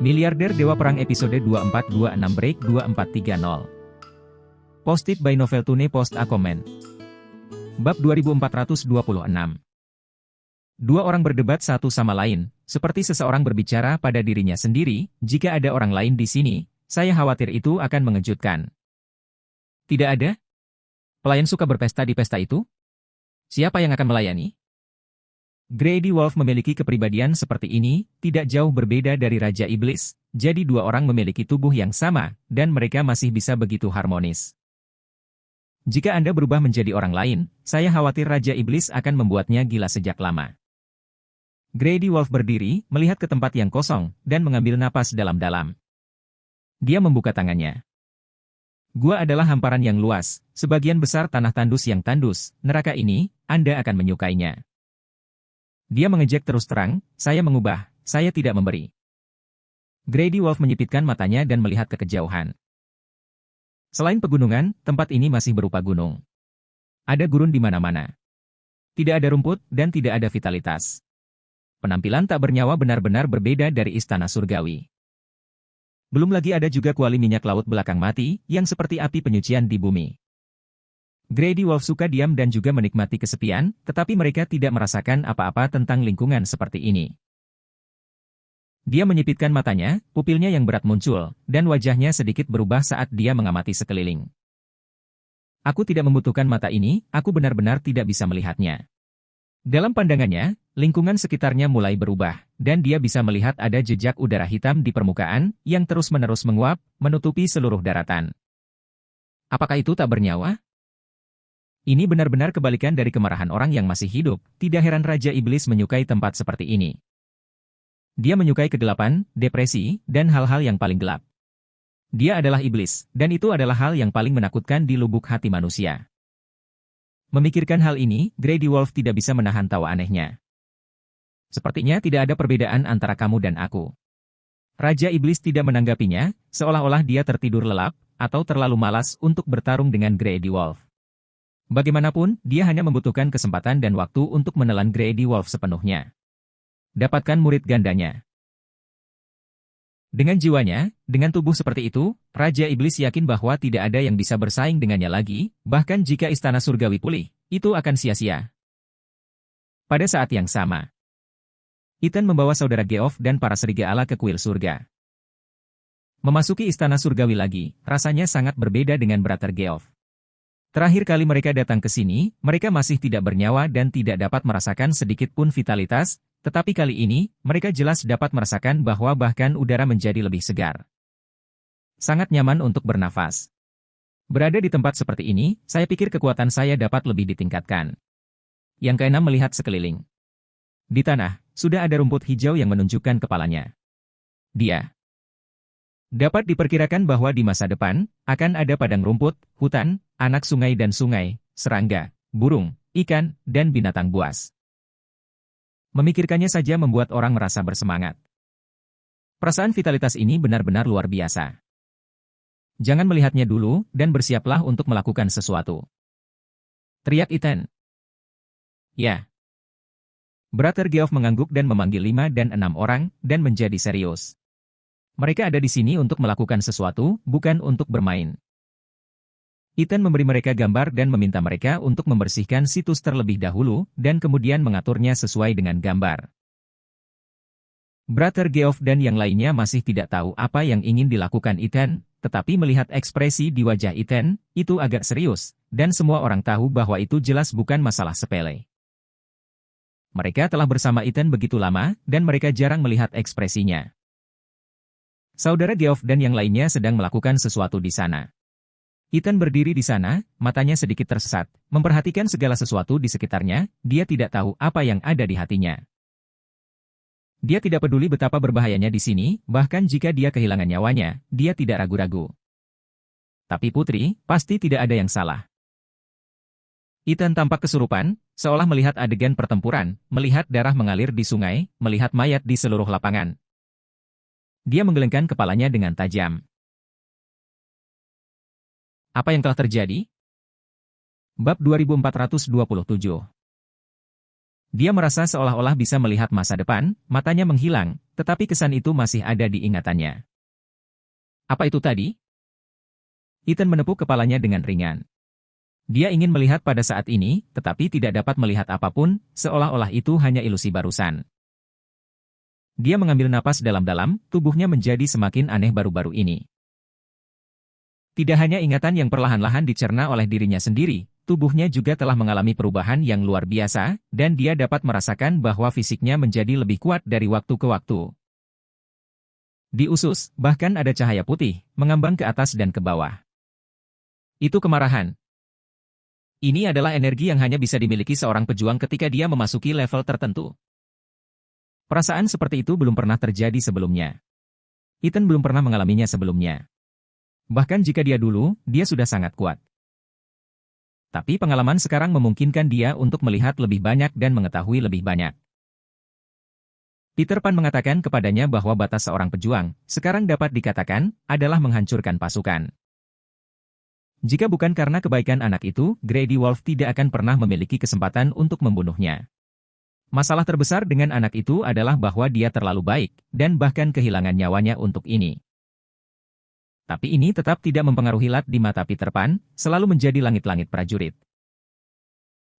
Miliarder Dewa Perang episode 2426 break 2430. Posted by Novel Tune post a comment. Bab 2426. Dua orang berdebat satu sama lain, seperti seseorang berbicara pada dirinya sendiri, jika ada orang lain di sini, saya khawatir itu akan mengejutkan. Tidak ada? Pelayan suka berpesta di pesta itu? Siapa yang akan melayani? Grady Wolf memiliki kepribadian seperti ini, tidak jauh berbeda dari Raja Iblis, jadi dua orang memiliki tubuh yang sama, dan mereka masih bisa begitu harmonis. Jika Anda berubah menjadi orang lain, saya khawatir Raja Iblis akan membuatnya gila sejak lama. Grady Wolf berdiri, melihat ke tempat yang kosong, dan mengambil napas dalam-dalam. Dia membuka tangannya. Gua adalah hamparan yang luas, sebagian besar tanah tandus yang tandus, neraka ini, Anda akan menyukainya. Dia mengejek terus terang, saya mengubah, saya tidak memberi. Grady Wolf menyipitkan matanya dan melihat ke kejauhan. Selain pegunungan, tempat ini masih berupa gunung. Ada gurun di mana-mana. Tidak ada rumput dan tidak ada vitalitas. Penampilan tak bernyawa benar-benar berbeda dari istana surgawi. Belum lagi ada juga kuali minyak laut belakang mati, yang seperti api penyucian di bumi. Grady Wolf suka diam dan juga menikmati kesepian, tetapi mereka tidak merasakan apa-apa tentang lingkungan seperti ini. Dia menyipitkan matanya, pupilnya yang berat muncul, dan wajahnya sedikit berubah saat dia mengamati sekeliling. Aku tidak membutuhkan mata ini, aku benar-benar tidak bisa melihatnya. Dalam pandangannya, lingkungan sekitarnya mulai berubah, dan dia bisa melihat ada jejak udara hitam di permukaan, yang terus-menerus menguap, menutupi seluruh daratan. Apakah itu tak bernyawa? Ini benar-benar kebalikan dari kemarahan orang yang masih hidup, tidak heran Raja Iblis menyukai tempat seperti ini. Dia menyukai kegelapan, depresi, dan hal-hal yang paling gelap. Dia adalah iblis, dan itu adalah hal yang paling menakutkan di lubuk hati manusia. Memikirkan hal ini, Grady Wolf tidak bisa menahan tawa anehnya. Sepertinya tidak ada perbedaan antara kamu dan aku. Raja Iblis tidak menanggapinya, seolah-olah dia tertidur lelap, atau terlalu malas untuk bertarung dengan Grady Wolf. Bagaimanapun, dia hanya membutuhkan kesempatan dan waktu untuk menelan Grady Wolf sepenuhnya. Dapatkan murid gandanya. Dengan jiwanya, dengan tubuh seperti itu, Raja Iblis yakin bahwa tidak ada yang bisa bersaing dengannya lagi, bahkan jika istana surgawi pulih, itu akan sia-sia. Pada saat yang sama, Ethan membawa saudara Geoff dan para serigala ke kuil surga. Memasuki istana surgawi lagi, rasanya sangat berbeda dengan Brother Geoff. Terakhir kali mereka datang ke sini, mereka masih tidak bernyawa dan tidak dapat merasakan sedikit pun vitalitas, tetapi kali ini, mereka jelas dapat merasakan bahwa bahkan udara menjadi lebih segar. Sangat nyaman untuk bernafas. Berada di tempat seperti ini, saya pikir kekuatan saya dapat lebih ditingkatkan. Yang keenam melihat sekeliling. Di tanah, sudah ada rumput hijau yang menunjukkan kepalanya. Dia dapat diperkirakan bahwa di masa depan, akan ada padang rumput, hutan, anak sungai dan sungai, serangga, burung, ikan, dan binatang buas. Memikirkannya saja membuat orang merasa bersemangat. Perasaan vitalitas ini benar-benar luar biasa. Jangan melihatnya dulu, dan bersiaplah untuk melakukan sesuatu. Teriak Ethan. Ya. Brother Geoff mengangguk dan memanggil 5 dan 6 orang, dan menjadi serius. Mereka ada di sini untuk melakukan sesuatu, bukan untuk bermain. Ethan memberi mereka gambar dan meminta mereka untuk membersihkan situs terlebih dahulu, dan kemudian mengaturnya sesuai dengan gambar. Brother Geoff dan yang lainnya masih tidak tahu apa yang ingin dilakukan Ethan, tetapi melihat ekspresi di wajah Ethan, itu agak serius, dan semua orang tahu bahwa itu jelas bukan masalah sepele. Mereka telah bersama Ethan begitu lama, dan mereka jarang melihat ekspresinya. Saudara Geoff dan yang lainnya sedang melakukan sesuatu di sana. Ethan berdiri di sana, matanya sedikit tersesat, memperhatikan segala sesuatu di sekitarnya, dia tidak tahu apa yang ada di hatinya. Dia tidak peduli betapa berbahayanya di sini, bahkan jika dia kehilangan nyawanya, dia tidak ragu-ragu. Tapi Putri, pasti tidak ada yang salah. Ethan tampak kesurupan, seolah melihat adegan pertempuran, melihat darah mengalir di sungai, melihat mayat di seluruh lapangan. Dia menggelengkan kepalanya dengan tajam. Apa yang telah terjadi? Bab 2427. Dia merasa seolah-olah bisa melihat masa depan, matanya menghilang, tetapi kesan itu masih ada di ingatannya. Apa itu tadi? Ethan menepuk kepalanya dengan ringan. Dia ingin melihat pada saat ini, tetapi tidak dapat melihat apapun, seolah-olah itu hanya ilusi barusan. Dia mengambil napas dalam-dalam, tubuhnya menjadi semakin aneh baru-baru ini. Tidak hanya ingatan yang perlahan-lahan dicerna oleh dirinya sendiri, tubuhnya juga telah mengalami perubahan yang luar biasa, dan dia dapat merasakan bahwa fisiknya menjadi lebih kuat dari waktu ke waktu. Di usus, bahkan ada cahaya putih, mengambang ke atas dan ke bawah. Itu kemarahan. Ini adalah energi yang hanya bisa dimiliki seorang pejuang ketika dia memasuki level tertentu. Perasaan seperti itu belum pernah terjadi sebelumnya. Ethan belum pernah mengalaminya sebelumnya. Bahkan jika dia dulu, dia sudah sangat kuat. Tapi pengalaman sekarang memungkinkan dia untuk melihat lebih banyak dan mengetahui lebih banyak. Peter Pan mengatakan kepadanya bahwa batas seorang pejuang, sekarang dapat dikatakan, adalah menghancurkan pasukan. Jika bukan karena kebaikan anak itu, Grady Wolf tidak akan pernah memiliki kesempatan untuk membunuhnya. Masalah terbesar dengan anak itu adalah bahwa dia terlalu baik, dan bahkan kehilangan nyawanya untuk ini. Tapi ini tetap tidak mempengaruhi Lat di mata Peter Pan, selalu menjadi langit-langit prajurit.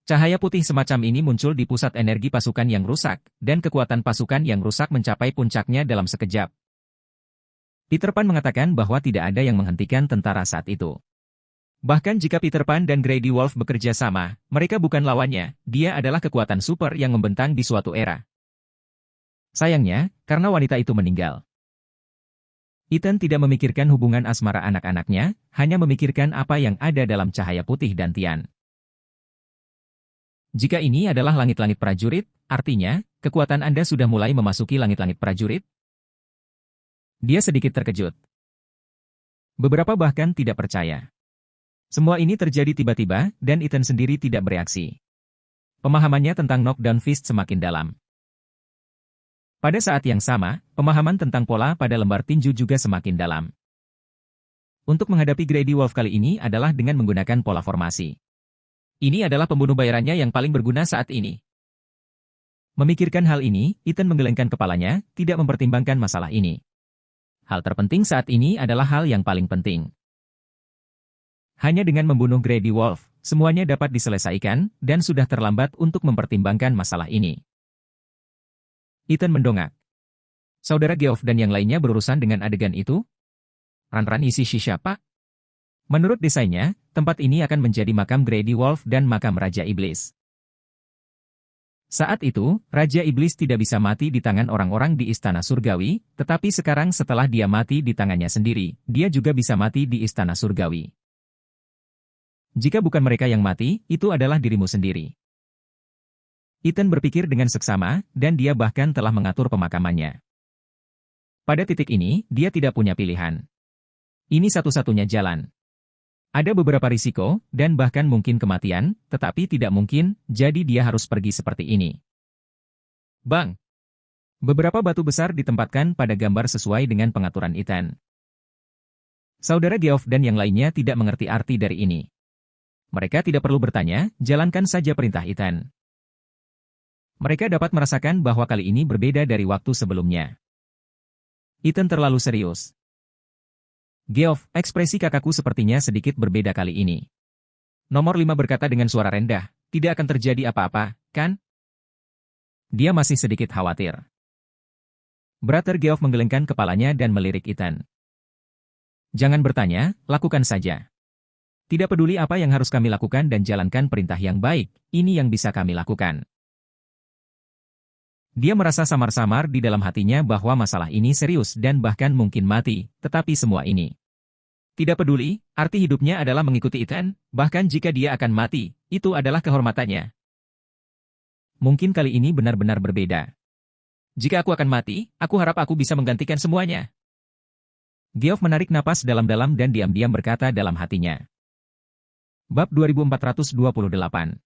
Cahaya putih semacam ini muncul di pusat energi pasukan yang rusak, dan kekuatan pasukan yang rusak mencapai puncaknya dalam sekejap. Peter Pan mengatakan bahwa tidak ada yang menghentikan tentara saat itu. Bahkan jika Peter Pan dan Grady Wolf bekerja sama, mereka bukan lawannya, dia adalah kekuatan super yang membentang di suatu era. Sayangnya, karena wanita itu meninggal. Ethan tidak memikirkan hubungan asmara anak-anaknya, hanya memikirkan apa yang ada dalam cahaya putih dan Tian. Jika ini adalah langit-langit prajurit, artinya, kekuatan Anda sudah mulai memasuki langit-langit prajurit? Dia sedikit terkejut. Beberapa bahkan tidak percaya. Semua ini terjadi tiba-tiba, dan Ethan sendiri tidak bereaksi. Pemahamannya tentang knockdown fist semakin dalam. Pada saat yang sama, pemahaman tentang pola pada lembar tinju juga semakin dalam. Untuk menghadapi Grady Wolf kali ini adalah dengan menggunakan pola formasi. Ini adalah pembunuh bayarannya yang paling berguna saat ini. Memikirkan hal ini, Ethan menggelengkan kepalanya, tidak mempertimbangkan masalah ini. Hal terpenting saat ini adalah hal yang paling penting. Hanya dengan membunuh Grady Wolf, semuanya dapat diselesaikan, dan sudah terlambat untuk mempertimbangkan masalah ini. Ethan mendongak. Saudara Geoff dan yang lainnya berurusan dengan adegan itu? Ran-Ran isi siapa? Menurut desainnya, tempat ini akan menjadi makam Grady Wolf dan makam Raja Iblis. Saat itu, Raja Iblis tidak bisa mati di tangan orang-orang di Istana Surgawi, tetapi sekarang setelah dia mati di tangannya sendiri, dia juga bisa mati di Istana Surgawi. Jika bukan mereka yang mati, itu adalah dirimu sendiri. Ethan berpikir dengan seksama, dan dia bahkan telah mengatur pemakamannya. Pada titik ini, dia tidak punya pilihan. Ini satu-satunya jalan. Ada beberapa risiko, dan bahkan mungkin kematian, tetapi tidak mungkin, jadi dia harus pergi seperti ini. Bang! Beberapa batu besar ditempatkan pada gambar sesuai dengan pengaturan Ethan. Saudara Geoff dan yang lainnya tidak mengerti arti dari ini. Mereka tidak perlu bertanya, jalankan saja perintah Ethan. Mereka dapat merasakan bahwa kali ini berbeda dari waktu sebelumnya. Ethan terlalu serius. Geoff, ekspresi kakakku sepertinya sedikit berbeda kali ini. Nomor 5 berkata dengan suara rendah, tidak akan terjadi apa-apa, kan? Dia masih sedikit khawatir. Brother Geoff menggelengkan kepalanya dan melirik Ethan. Jangan bertanya, lakukan saja. Tidak peduli apa yang harus kami lakukan dan jalankan perintah yang baik, ini yang bisa kami lakukan. Dia merasa samar-samar di dalam hatinya bahwa masalah ini serius dan bahkan mungkin mati, tetapi semua ini. Tidak peduli, arti hidupnya adalah mengikuti Ethan, bahkan jika dia akan mati, itu adalah kehormatannya. Mungkin kali ini benar-benar berbeda. Jika aku akan mati, aku harap aku bisa menggantikan semuanya. Geoff menarik napas dalam-dalam dan diam-diam berkata dalam hatinya. Bab 2428.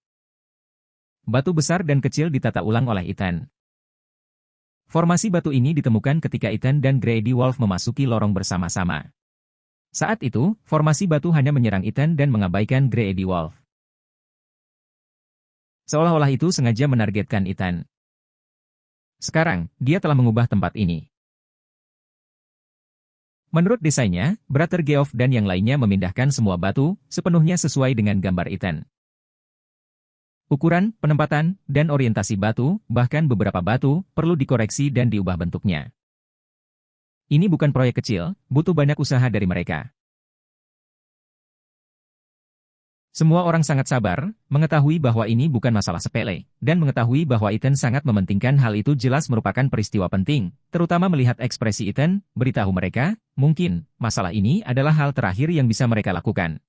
Batu besar dan kecil ditata ulang oleh Ethan. Formasi batu ini ditemukan ketika Ethan dan Grady Wolf memasuki lorong bersama-sama. Saat itu, formasi batu hanya menyerang Ethan dan mengabaikan Grady Wolf. Seolah-olah itu sengaja menargetkan Ethan. Sekarang, dia telah mengubah tempat ini. Menurut desainnya, Brother Geoff dan yang lainnya memindahkan semua batu, sepenuhnya sesuai dengan gambar Ethan. Ukuran, penempatan, dan orientasi batu, bahkan beberapa batu, perlu dikoreksi dan diubah bentuknya. Ini bukan proyek kecil, butuh banyak usaha dari mereka. Semua orang sangat sabar, mengetahui bahwa ini bukan masalah sepele, dan mengetahui bahwa Ethan sangat mementingkan hal itu jelas merupakan peristiwa penting, terutama melihat ekspresi Ethan, beritahu mereka, mungkin, masalah ini adalah hal terakhir yang bisa mereka lakukan.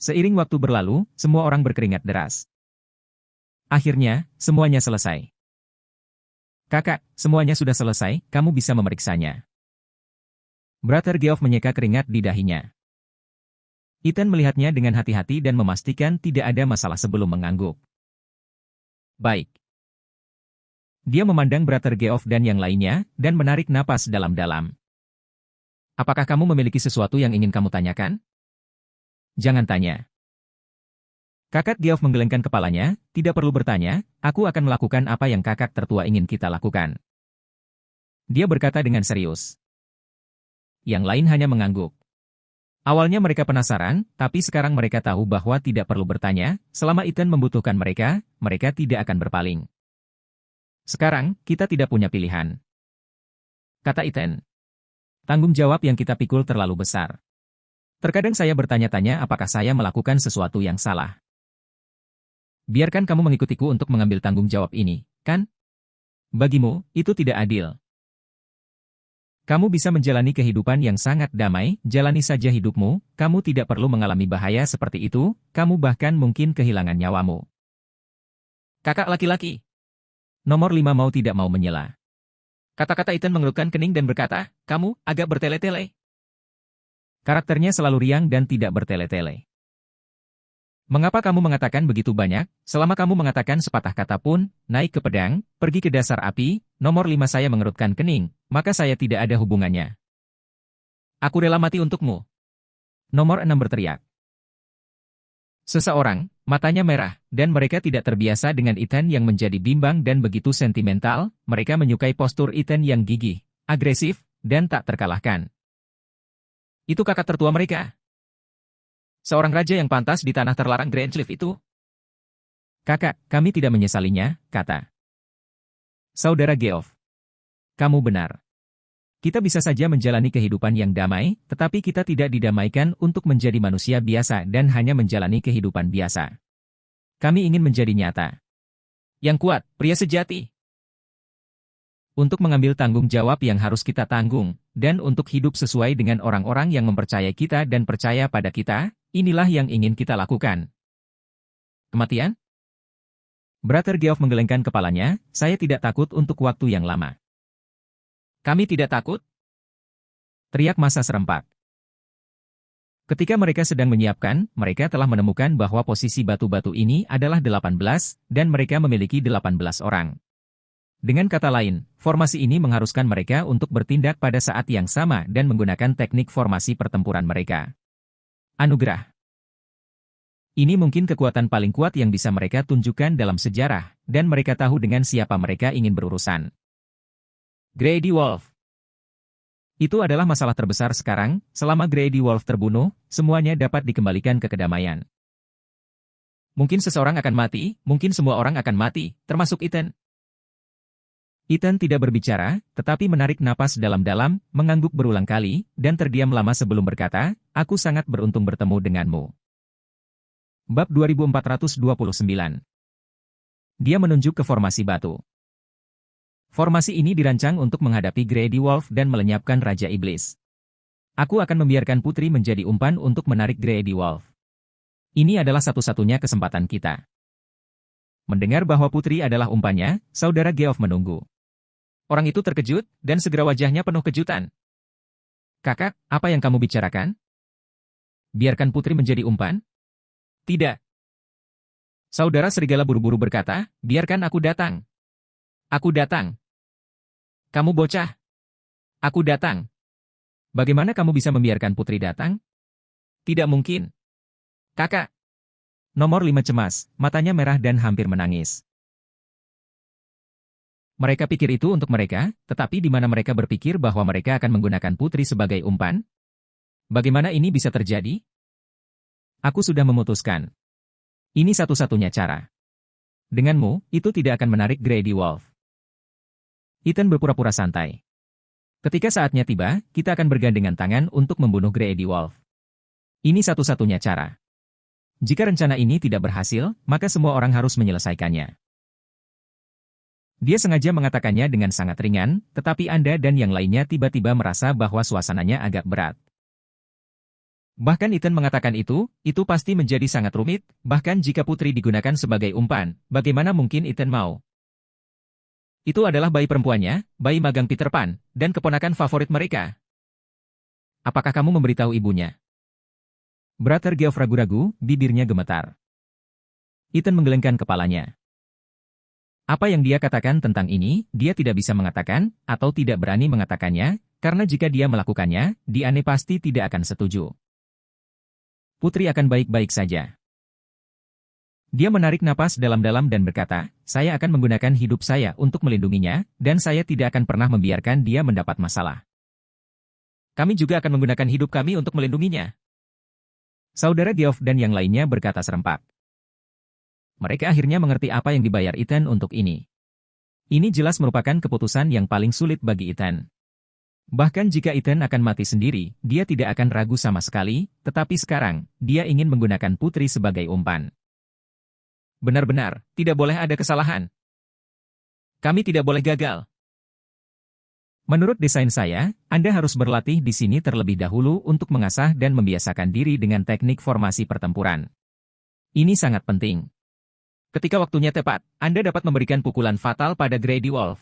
Seiring waktu berlalu, semua orang berkeringat deras. Akhirnya, semuanya selesai. Kakak, semuanya sudah selesai, kamu bisa memeriksanya. Brother Geoff menyeka keringat di dahinya. Ethan melihatnya dengan hati-hati dan memastikan tidak ada masalah sebelum mengangguk. Baik. Dia memandang Brother Geoff dan yang lainnya, dan menarik napas dalam-dalam. Apakah kamu memiliki sesuatu yang ingin kamu tanyakan? Jangan tanya. Kakak Geoff menggelengkan kepalanya, tidak perlu bertanya, aku akan melakukan apa yang kakak tertua ingin kita lakukan. Dia berkata dengan serius. Yang lain hanya mengangguk. Awalnya mereka penasaran, tapi sekarang mereka tahu bahwa tidak perlu bertanya, selama Ethan membutuhkan mereka, mereka tidak akan berpaling. Sekarang, kita tidak punya pilihan. Kata Ethan. Tanggung jawab yang kita pikul terlalu besar. Terkadang saya bertanya-tanya apakah saya melakukan sesuatu yang salah. Biarkan kamu mengikutiku untuk mengambil tanggung jawab ini, kan? Bagimu, itu tidak adil. Kamu bisa menjalani kehidupan yang sangat damai, jalani saja hidupmu, kamu tidak perlu mengalami bahaya seperti itu, kamu bahkan mungkin kehilangan nyawamu. Kakak laki-laki. Nomor 5 mau tidak mau menyela. Kata-kata Ethan mengerutkan kening dan berkata, kamu agak bertele-tele. Karakternya selalu riang dan tidak bertele-tele. Mengapa kamu mengatakan begitu banyak, selama kamu mengatakan sepatah kata pun, naik ke pedang, pergi ke dasar api, nomor 5 saya mengerutkan kening, maka saya tidak ada hubungannya. Aku rela mati untukmu. Nomor 6 berteriak. Seseorang, matanya merah, dan mereka tidak terbiasa dengan Ethan yang menjadi bimbang dan begitu sentimental, mereka menyukai postur Ethan yang gigih, agresif, dan tak terkalahkan. Itu kakak tertua mereka. Seorang raja yang pantas di tanah terlarang Grandcliff itu. Kakak, kami tidak menyesalinya, kata. Saudara Geoff. Kamu benar. Kita bisa saja menjalani kehidupan yang damai, tetapi kita tidak didamaikan untuk menjadi manusia biasa dan hanya menjalani kehidupan biasa. Kami ingin menjadi nyata. Yang kuat, pria sejati. Untuk mengambil tanggung jawab yang harus kita tanggung, dan untuk hidup sesuai dengan orang-orang yang mempercayai kita dan percaya pada kita, inilah yang ingin kita lakukan. Kematian? Brother Geoff menggelengkan kepalanya, saya tidak takut untuk waktu yang lama. Kami tidak takut? Teriak massa serempak. Ketika mereka sedang menyiapkan, mereka telah menemukan bahwa posisi batu-batu ini adalah 18, dan mereka memiliki 18 orang. Dengan kata lain, formasi ini mengharuskan mereka untuk bertindak pada saat yang sama dan menggunakan teknik formasi pertempuran mereka. Anugerah. Ini mungkin kekuatan paling kuat yang bisa mereka tunjukkan dalam sejarah, dan mereka tahu dengan siapa mereka ingin berurusan. Grady Wolf. Itu adalah masalah terbesar sekarang, selama Grady Wolf terbunuh, semuanya dapat dikembalikan ke kedamaian. Mungkin seseorang akan mati, mungkin semua orang akan mati, termasuk Ethan. Ethan tidak berbicara, tetapi menarik napas dalam-dalam, mengangguk berulang kali, dan terdiam lama sebelum berkata, aku sangat beruntung bertemu denganmu. Bab 2429. Dia menunjuk ke formasi batu. Formasi ini dirancang untuk menghadapi Grady Wolf dan melenyapkan Raja Iblis. Aku akan membiarkan putri menjadi umpan untuk menarik Grady Wolf. Ini adalah satu-satunya kesempatan kita. Mendengar bahwa putri adalah umpannya, saudara Geoff menunggu. Orang itu terkejut, dan segera wajahnya penuh kejutan. Kakak, apa yang kamu bicarakan? Biarkan putri menjadi umpan? Tidak. Saudara serigala buru-buru berkata, biarkan aku datang. Aku datang. Kamu bocah. Aku datang. Bagaimana kamu bisa membiarkan putri datang? Tidak mungkin. Kakak. Nomor 5 cemas, matanya merah dan hampir menangis. Mereka pikir itu untuk mereka, tetapi di mana mereka berpikir bahwa mereka akan menggunakan putri sebagai umpan? Bagaimana ini bisa terjadi? Aku sudah memutuskan. Ini satu-satunya cara. Denganmu, itu tidak akan menarik Grady Wolf. Ethan berpura-pura santai. Ketika saatnya tiba, kita akan bergandengan tangan untuk membunuh Grady Wolf. Ini satu-satunya cara. Jika rencana ini tidak berhasil, maka semua orang harus menyelesaikannya. Dia sengaja mengatakannya dengan sangat ringan, tetapi Anda dan yang lainnya tiba-tiba merasa bahwa suasananya agak berat. Bahkan Ethan mengatakan itu pasti menjadi sangat rumit, bahkan jika putri digunakan sebagai umpan, bagaimana mungkin Ethan mau? Itu adalah bayi perempuannya, bayi magang Peter Pan, dan keponakan favorit mereka. Apakah kamu memberitahu ibunya? Brother Geoff ragu-ragu, bibirnya gemetar. Ethan menggelengkan kepalanya. Apa yang dia katakan tentang ini, dia tidak bisa mengatakan, atau tidak berani mengatakannya, karena jika dia melakukannya, Diane pasti tidak akan setuju. Putri akan baik-baik saja. Dia menarik napas dalam-dalam dan berkata, saya akan menggunakan hidup saya untuk melindunginya, dan saya tidak akan pernah membiarkan dia mendapat masalah. Kami juga akan menggunakan hidup kami untuk melindunginya. Saudara Geoff dan yang lainnya berkata serempak. Mereka akhirnya mengerti apa yang dibayar Ethan untuk ini. Ini jelas merupakan keputusan yang paling sulit bagi Ethan. Bahkan jika Ethan akan mati sendiri, dia tidak akan ragu sama sekali, tetapi sekarang, dia ingin menggunakan putri sebagai umpan. Benar-benar, tidak boleh ada kesalahan. Kami tidak boleh gagal. Menurut desain saya, Anda harus berlatih di sini terlebih dahulu untuk mengasah dan membiasakan diri dengan teknik formasi pertempuran. Ini sangat penting. Ketika waktunya tepat, Anda dapat memberikan pukulan fatal pada Grady Wolf.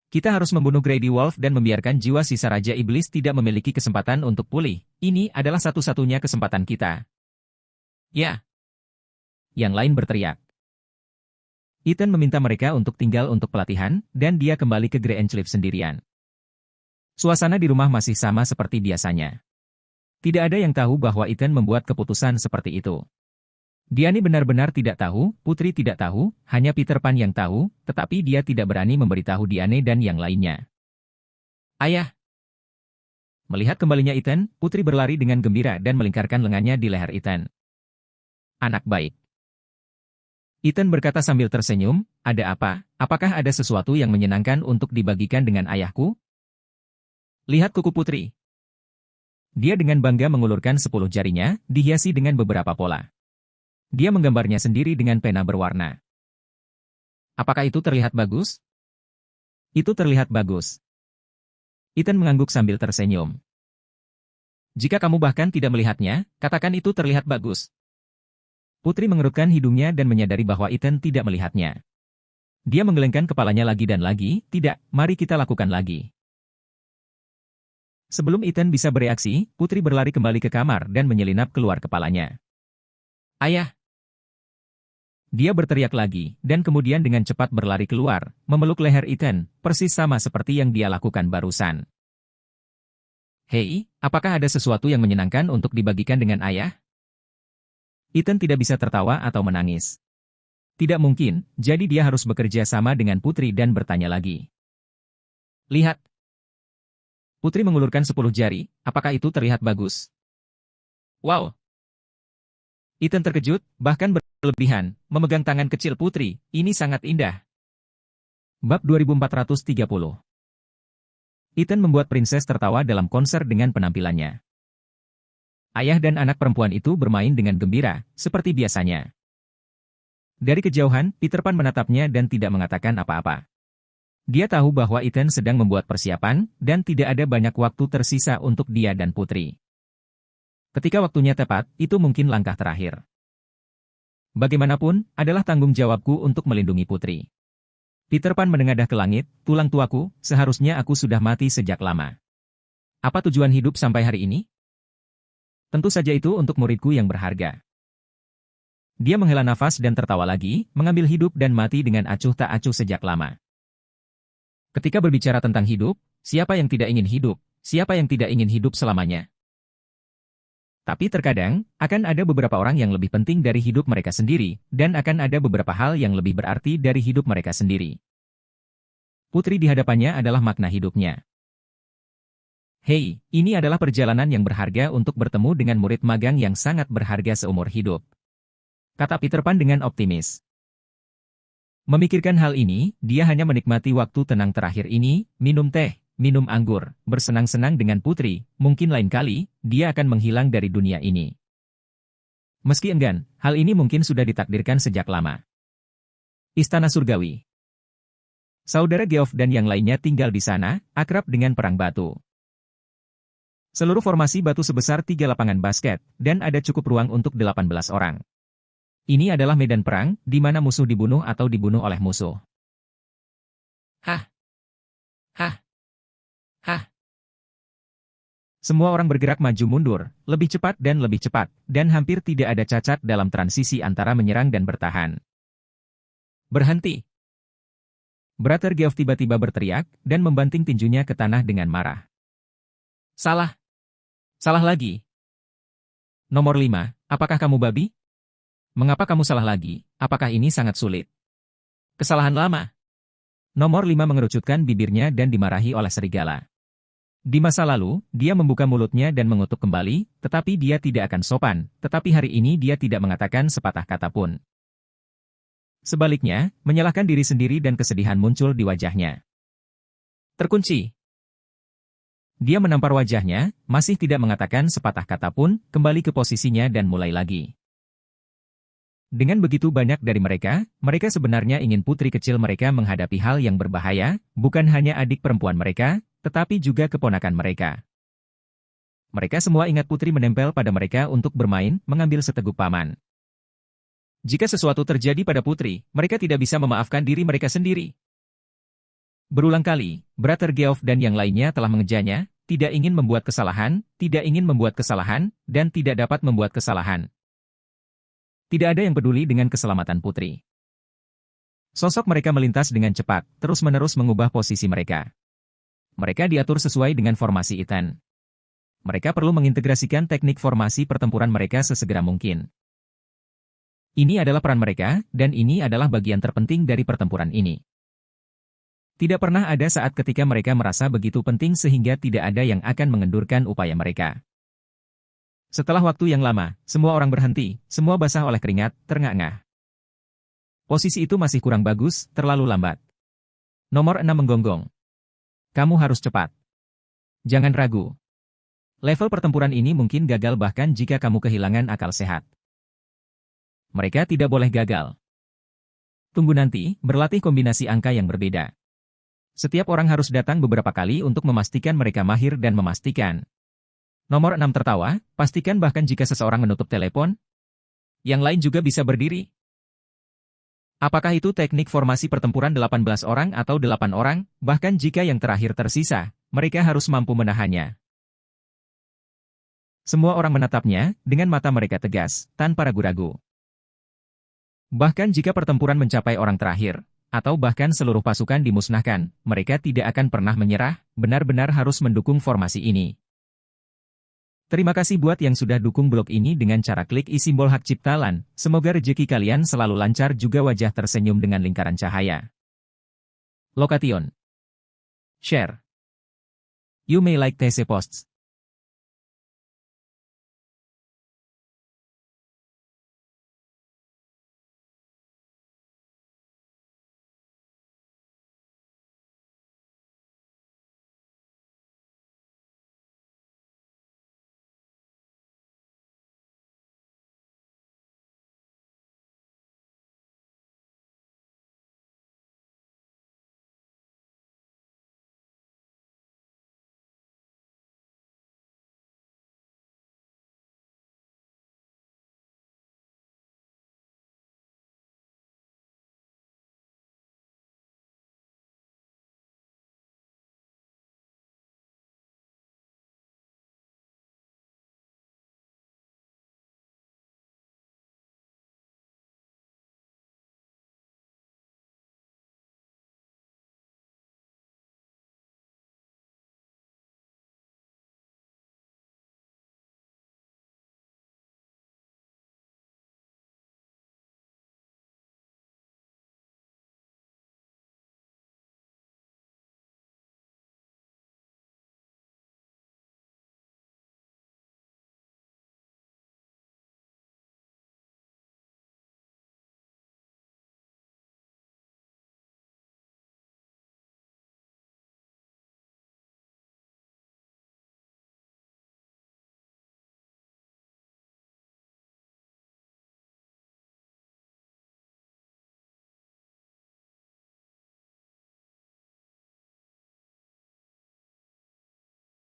Kita harus membunuh Grady Wolf dan membiarkan jiwa sisa Raja Iblis tidak memiliki kesempatan untuk pulih. Ini adalah satu-satunya kesempatan kita. Ya. Yang lain berteriak. Ethan meminta mereka untuk tinggal untuk pelatihan, dan dia kembali ke Grey Enclave sendirian. Suasana di rumah masih sama seperti biasanya. Tidak ada yang tahu bahwa Ethan membuat keputusan seperti itu. Diane benar-benar tidak tahu, Putri tidak tahu, hanya Peter Pan yang tahu, tetapi dia tidak berani memberitahu Diane dan yang lainnya. Ayah! Melihat kembalinya Ethan, Putri berlari dengan gembira dan melingkarkan lengannya di leher Ethan. Anak baik. Ethan berkata sambil tersenyum, ada apa? Apakah ada sesuatu yang menyenangkan untuk dibagikan dengan ayahku? Lihat kuku Putri. Dia dengan bangga mengulurkan 10 jarinya, dihiasi dengan beberapa pola. Dia menggambarnya sendiri dengan pena berwarna. Apakah itu terlihat bagus? Itu terlihat bagus. Ethan mengangguk sambil tersenyum. Jika kamu bahkan tidak melihatnya, katakan itu terlihat bagus. Putri mengerutkan hidungnya dan menyadari bahwa Ethan tidak melihatnya. Dia menggelengkan kepalanya lagi dan lagi, tidak, mari kita lakukan lagi. Sebelum Ethan bisa bereaksi, Putri berlari kembali ke kamar dan menyelinap keluar kepalanya. Ayah! Dia berteriak lagi, dan kemudian dengan cepat berlari keluar, memeluk leher Ethan, persis sama seperti yang dia lakukan barusan. Hei, apakah ada sesuatu yang menyenangkan untuk dibagikan dengan ayah? Ethan tidak bisa tertawa atau menangis. Tidak mungkin, jadi dia harus bekerja sama dengan Putri dan bertanya lagi. Lihat. Putri mengulurkan 10 jari, apakah itu terlihat bagus? Wow! Ethan terkejut, bahkan berlebihan, memegang tangan kecil Putri, ini sangat indah. Bab 2430. Ethan membuat Princess tertawa dalam konser dengan penampilannya. Ayah dan anak perempuan itu bermain dengan gembira, seperti biasanya. Dari kejauhan, Peter Pan menatapnya dan tidak mengatakan apa-apa. Dia tahu bahwa Ethan sedang membuat persiapan, dan tidak ada banyak waktu tersisa untuk dia dan Putri. Ketika waktunya tepat, itu mungkin langkah terakhir. Bagaimanapun, adalah tanggung jawabku untuk melindungi Putri. Peter Pan menengadah ke langit, tulang tuaku, seharusnya aku sudah mati sejak lama. Apa tujuan hidup sampai hari ini? Tentu saja itu untuk muridku yang berharga. Dia menghela nafas dan tertawa lagi, mengambil hidup dan mati dengan acuh tak acuh sejak lama. Ketika berbicara tentang hidup, siapa yang tidak ingin hidup, siapa yang tidak ingin hidup selamanya? Tapi terkadang, akan ada beberapa orang yang lebih penting dari hidup mereka sendiri, dan akan ada beberapa hal yang lebih berarti dari hidup mereka sendiri. Putri di hadapannya adalah makna hidupnya. Hei, ini adalah perjalanan yang berharga untuk bertemu dengan murid magang yang sangat berharga seumur hidup. Kata Peter Pan dengan optimis. Memikirkan hal ini, dia hanya menikmati waktu tenang terakhir ini, minum teh, minum anggur, bersenang-senang dengan Putri, mungkin lain kali, dia akan menghilang dari dunia ini. Meski enggan, hal ini mungkin sudah ditakdirkan sejak lama. Istana Surgawi. Saudara Geoff dan yang lainnya tinggal di sana, akrab dengan perang batu. Seluruh formasi batu sebesar 3 lapangan basket, dan ada cukup ruang untuk 18 orang. Ini adalah medan perang, di mana musuh dibunuh atau dibunuh oleh musuh. Hah! Hah! Hah! Semua orang bergerak maju mundur, lebih cepat, dan hampir tidak ada cacat dalam transisi antara menyerang dan bertahan. Berhenti! Brother Geoff tiba-tiba berteriak, dan membanting tinjunya ke tanah dengan marah. Salah! Salah lagi. Nomor 5, apakah kamu babi? Mengapa kamu salah lagi? Apakah ini sangat sulit? Kesalahan lama. Nomor 5 mengerucutkan bibirnya dan dimarahi oleh serigala. Di masa lalu, dia membuka mulutnya dan mengutuk kembali, tetapi dia tidak akan sopan, tetapi hari ini dia tidak mengatakan sepatah kata pun. Sebaliknya, menyalahkan diri sendiri dan kesedihan muncul di wajahnya. Terkunci. Dia menampar wajahnya, masih tidak mengatakan sepatah kata pun, kembali ke posisinya dan mulai lagi. Dengan begitu banyak dari mereka sebenarnya ingin putri kecil mereka menghadapi hal yang berbahaya, bukan hanya adik perempuan mereka, tetapi juga keponakan mereka. Mereka semua ingat putri menempel pada mereka untuk bermain, mengambil seteguk paman. Jika sesuatu terjadi pada putri, mereka tidak bisa memaafkan diri mereka sendiri. Berulang kali, Brother Geoff dan yang lainnya telah mengejarnya, tidak ingin membuat kesalahan, dan tidak dapat membuat kesalahan. Tidak ada yang peduli dengan keselamatan putri. Sosok mereka melintas dengan cepat, terus-menerus mengubah posisi mereka. Mereka diatur sesuai dengan formasi Ethan. Mereka perlu mengintegrasikan teknik formasi pertempuran mereka sesegera mungkin. Ini adalah peran mereka, dan ini adalah bagian terpenting dari pertempuran ini. Tidak pernah ada saat ketika mereka merasa begitu penting sehingga tidak ada yang akan mengendurkan upaya mereka. Setelah waktu yang lama, semua orang berhenti, semua basah oleh keringat, terengah-engah. Posisi itu masih kurang bagus, terlalu lambat. Nomor 6 menggonggong. Kamu harus cepat. Jangan ragu. Level pertempuran ini mungkin gagal bahkan jika kamu kehilangan akal sehat. Mereka tidak boleh gagal. Tunggu nanti, berlatih kombinasi angka yang berbeda. Setiap orang harus datang beberapa kali untuk memastikan mereka mahir dan memastikan. Nomor 6 tertawa, pastikan bahkan jika seseorang menutup telepon, yang lain juga bisa berdiri. Apakah itu teknik formasi pertempuran 18 orang atau 8 orang, bahkan jika yang terakhir tersisa, mereka harus mampu menahannya. Semua orang menatapnya, dengan mata mereka tegas, tanpa ragu-ragu. Bahkan jika pertempuran mencapai orang terakhir, atau bahkan seluruh pasukan dimusnahkan, mereka tidak akan pernah menyerah, benar-benar harus mendukung formasi ini. Terima kasih buat yang sudah dukung blog ini dengan cara klik simbol hak cipta LAN. Semoga rejeki kalian selalu lancar juga wajah tersenyum dengan lingkaran cahaya. Lokation. Share. You may like these posts.